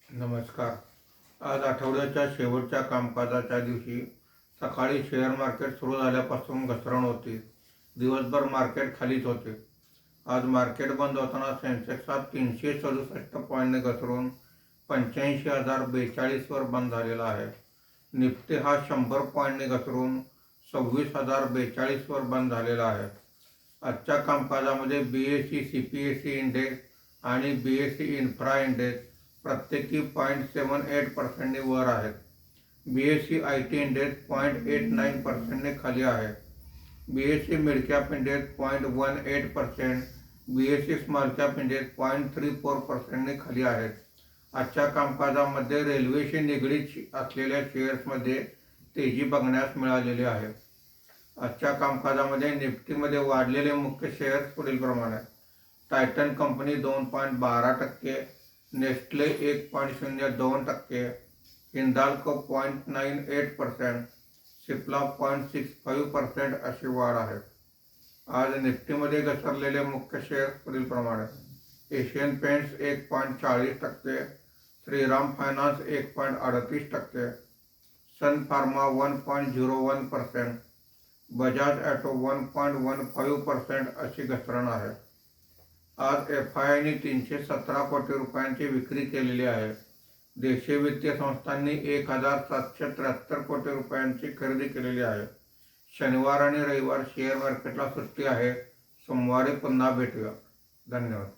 नमस्कार. आज आठवड्याच्या शेवटच्या कामकाजाच्या दिवशी सकाळी शेअर मार्केट सुरू झाल्यापासून घसरण होती. दिवसभर मार्केट खालीच होते. आज मार्केट बंद होताना सेन्सेक्स 367 पॉईंटने घसरून 85,042 वर बंद झालेला आहे. निफ्टी 100 पॉईंटने घसरून 26,042 वर बंद झालेला आहे. आजच्या कामकाजामध्ये BSE CPSE इंडेक्स आणि BSE इन्फ्रा इंडेक्स प्रत्येकी 0.78% वर आहेत. BSE IT इंडेक्स 0.89% खाली आहे. BSE mid cap index 0.18%, BSE small cap index 0.34% खाली आहेत. आजच्या कामकाजामध्ये रेल्वेशी निगडीत असलेल्या शेअर्समध्ये तेजी बघण्यास मिळालेली आहे. आजच्या कामकाजामध्ये निफ्टीमध्ये वाढलेले मुख्य शेअर्स पुढील प्रमाणे: Titan company 2.12%, Nestle 1.02%, Hindalco 0.98%, Cipla 0.65% अशी वाढ आहे. आज निफ्टीमध्ये घसरलेले मुख्य शेअर्स पुढील प्रमाणे: एशियन पेंट्स 1.40%, श्रीराम फायनान्स 1.38%, सन फार्मा 1.01%, बजाज ऑटो 1.15% अशी घसरण आहे. आज FIIने 317 कोटी रुपयांची विक्री केलेली आहे. देशीय वित्तीय संस्थांनी 1,773 कोटी रुपयांची खरेदी केलेली आहे. शनिवार आणि रविवार शेअर मार्केटला सुट्टी आहे. सोमवारी पुन्हा भेटूया. धन्यवाद.